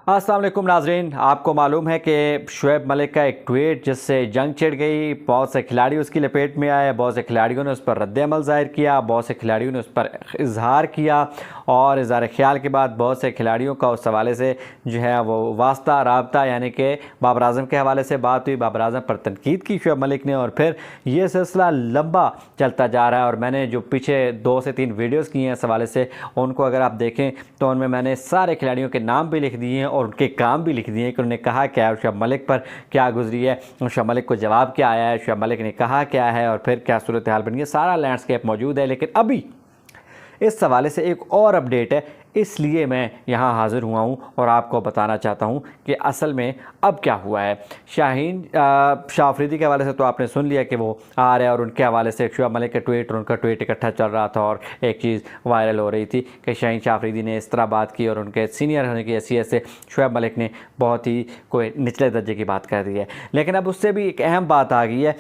अस्सलाम वालेकुम नाजरीन, आपको मालूम है कि शुएब मलिक का एक ट्वीट जिससे जंग छिड़ गई, बहुत से खिलाड़ी उसकी लपेट में आए, बहुत से खिलाड़ियों ने उस पर रद्द-ए-अमल ज़ाहिर किया, बहुत से खिलाड़ियों ने उस पर इजहार किया और इजहार ख्याल के बाद बहुत से खिलाड़ियों का उस हवाले से जो है वो वास्ता राबता यानी कि बाबर आज़म के हवाले से बात हुई। बाबर आज़म पर तनकीद की शुएब मलिक ने और फिर ये सिलसिला लंबा चलता जा रहा है और मैंने जो पीछे 2 से 3 वीडियोज़ किए हैं इस हवाले से, उनको अगर आप देखें तो उनमें मैंने सारे खिलाड़ियों के नाम भी लिख दिए हैं और उनके काम भी लिख दिए कि उन्होंने कहा क्या है, शुएब मलिक पर क्या गुजरी है, शुएब मलिक को जवाब क्या आया है, शुएब मलिक ने कहा क्या है और फिर क्या सूरत हाल बनी है। सारा लैंडस्केप मौजूद है। लेकिन अभी इस हवाले से एक और अपडेट है, इसलिए मैं यहाँ हाज़िर हुआ हूँ और आपको बताना चाहता हूँ कि असल में अब क्या हुआ है। शाह अफरीदी के हवाले से तो आपने सुन लिया कि वो आ रहे हैं और उनके हवाले से शुएब मलिक का ट्वीट और उनका ट्वीट इकट्ठा चल रहा था और एक चीज़ वायरल हो रही थी कि शाह अफरीदी ने इस तरह बात की और उनके सीनियर होने की हैसियत से शुएब मलिक ने बहुत ही कोई निचले दर्जे की बात कर दी है। लेकिन अब उससे भी एक अहम बात आ गई है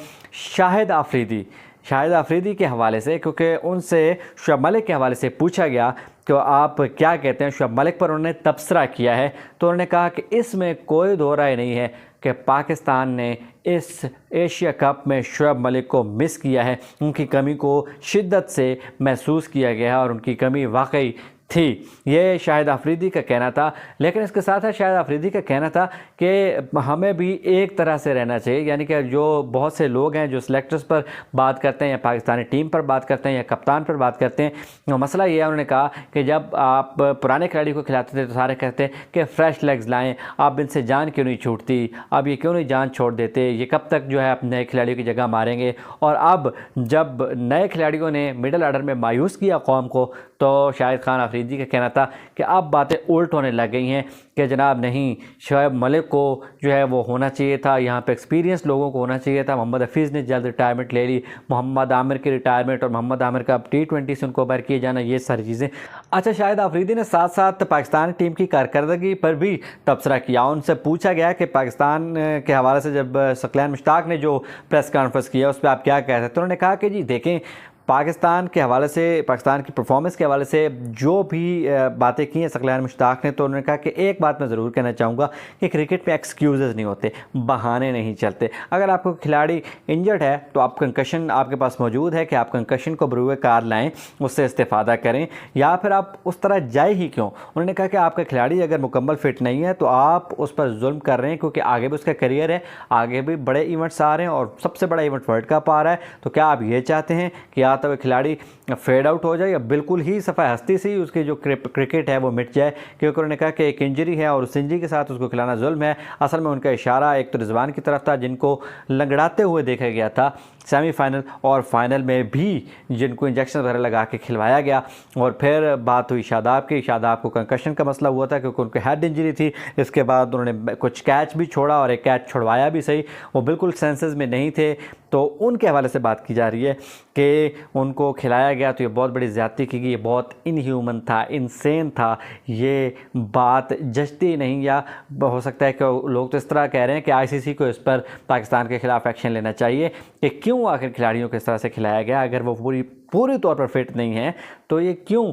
शाहिद अफरीदी के हवाले से, क्योंकि उनसे शुएब मलिक के हवाले से पूछा गया कि आप क्या कहते हैं शुएब मलिक पर। उन्होंने तबसरा किया है तो उन्होंने कहा कि इसमें कोई दो राय नहीं है कि पाकिस्तान ने इस एशिया कप में शुएब मलिक को मिस किया है, उनकी कमी को शिद्दत से महसूस किया गया है और उनकी कमी वाकई थी। ये शाहिद अफरीदी का कहना था। लेकिन इसके साथ साथ शाहिद अफरीदी का कहना था कि हमें भी एक तरह से रहना चाहिए, यानी कि जो बहुत से लोग हैं जो सिलेक्टर्स पर बात करते हैं या पाकिस्तानी टीम पर बात करते हैं या कप्तान पर बात करते हैं, तो मसला ये है, उन्होंने कहा कि जब आप पुराने खिलाड़ी को खिलाते थे तो सारे कहते हैं कि फ्रेश लेग्स लाएँ, आप इनसे जान क्यों नहीं छूटती, अब ये क्यों नहीं जान छोड़ देते, ये कब तक जो है आप नए खिलाड़ियों की जगह मारेंगे। और अब जब नए खिलाड़ियों ने मिडल आर्डर में मायूस किया कौम को, तो शाहिद खान अफरीदी का कहना था कि अब बातें उल्ट होने लग गई हैं कि जनाब नहीं, शुएब मलिक को जो है वो होना चाहिए था, यहाँ पे एक्सपीरियंस लोगों को होना चाहिए था। मोहम्मद हफीज़ ने जल्द रिटायरमेंट ले ली, मोहम्मद आमिर की रिटायरमेंट और मोहम्मद आमिर का अब T20 से उनको बाहर किए जाना, ये सारी चीज़ें। अच्छा, शाहिद अफरीदी ने साथ साथ पाकिस्तान टीम की कारकर्दगी पर भी तबसरा किया। उनसे पूछा गया कि पाकिस्तान के हवाले से जब सकलैन मुश्ताक ने जो प्रेस कॉन्फ्रेंस किया उस पर आप क्या कहते हैं, तो उन्होंने कहा कि जी देखें, पाकिस्तान के हवाले से, पाकिस्तान की परफॉर्मेंस के हवाले से जो भी बातें की हैं सकलैन मुश्ताक ने, तो उन्होंने कहा कि एक बात मैं ज़रूर कहना चाहूँगा कि क्रिकेट में एक्सक्यूज़ नहीं होते, बहाने नहीं चलते। अगर आपको खिलाड़ी इंजर्ड है तो आप कंकशन आपके पास मौजूद है कि आप कंकशन को बरूए कार लाएँ, उससे इस्तेफ़ादा करें, या फिर आप उस तरह जाए ही क्यों। उन्होंने कहा कि आपका खिलाड़ी अगर मुकम्मल फ़िट नहीं है तो आप उस पर जुल्म कर रहे हैं, क्योंकि आगे भी उसका करियर है, आगे भी बड़े इवेंट्स आ रहे हैं और सबसे बड़ा इवेंट वर्ल्ड कप आ रहा है। तो क्या आप ये चाहते हैं कि तो वह खिलाड़ी फेड आउट हो जाए या बिल्कुल ही सफ़ा हस्ती से उसकी जो क्रिकेट है वो मिट जाए। क्योंकि उन्होंने कहा कि एक इंजरी है और उस इंजरी के साथ उसको खिलाना जुल्म है। असल में उनका इशारा एक तो रिजवान की तरफ था, जिनको लंगड़ाते हुए देखा गया था सेमीफाइनल और फाइनल में भी, जिनको इंजेक्शन वगैरह लगा के खिलवाया गया। और फिर बात हुई शादाब की। शादाब को कंकशन का मसला हुआ था क्योंकि उनको हेड इंजरी थी। इसके बाद उन्होंने कुछ कैच भी छोड़ा और एक कैच छुड़वाया भी सही, वो बिल्कुल सेंसेस में नहीं थे। तो उनके हवाले से बात की जा रही है कि उनको खिलाया गया तो ये बहुत बड़ी ज़्यादती की गई, ये बहुत इनह्यूमन था, इनसेन था, ये बात जचती नहीं। या हो सकता है कि लोग तो इस तरह कह रहे हैं कि ICC को इस पर पाकिस्तान के ख़िलाफ़ एक्शन लेना चाहिए कि क्यों आखिर खिलाड़ियों को इस तरह से खिलाया गया। अगर वो पूरी तौर पर फिट नहीं है तो ये क्यों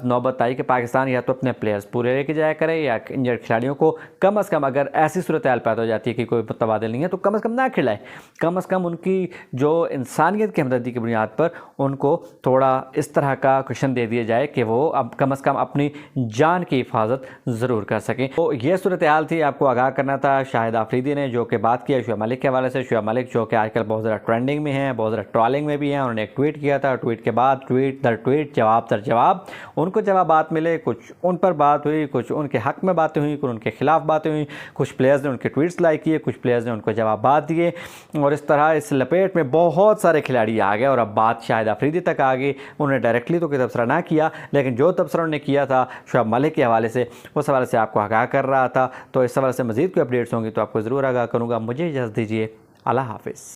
नौबत आई कि पाकिस्तान या तो अपने प्लेयर्स पूरे लेके जाया करे या इंजर्ड खिलाड़ियों को कम से कम, अगर ऐसी सूरत हाल पैदा हो जाती है कि कोई मुतबादिल नहीं है तो कम से कम ना खिलाए। कम से कम उनकी जो इंसानियत की हमदर्दी की बुनियाद पर उनको थोड़ा इस तरह का क्वेश्चन दे दिया जाए कि वो अब कम से कम अपनी जान की हिफाजत ज़रूर कर सकें। तो ये सूरत हाल थी, आपको आगाह करना था। शाहिद अफरीदी ने जो कि बात किया शुएब मलिक के हवाले से, शुएब मलिक जो कि आजकल बहुत ज़्यादा ट्रेंडिंग में हैं, बहुत ज़्यादा ट्रॉलिंग में भी हैं, उन्होंने एक ट्वीट किया था। ट्वीट के बाद ट्वीट दर ट्वीट, जवाब दर जवाब, उनको जवाबात मिले। कुछ उन पर बात हुई, कुछ उनके हक में बातें हुई, कुछ उनके खिलाफ बातें हुई, कुछ प्लेयर्स ने उनके ट्वीट्स लाइक किए, कुछ प्लेयर्स ने उनको जवाबात दिए और इस तरह इस लपेट में बहुत सारे खिलाड़ी आ गए और अब बात शाहिद अफरीदी तक आ गई। उन्होंने डायरेक्टली तो कोई तबसरा ना किया, लेकिन जो तबसरा उन्होंने किया था शुएब मलिक के हवाले से, उस हवाले से आपको आगाह कर रहा था। तो इस हवाले से मज़ीद कोई अपडेट्स होंगी तो आपको ज़रूर आगाह करूँगा। मुझे इजाज़त दीजिए, अल्लाह हाफ़िज़।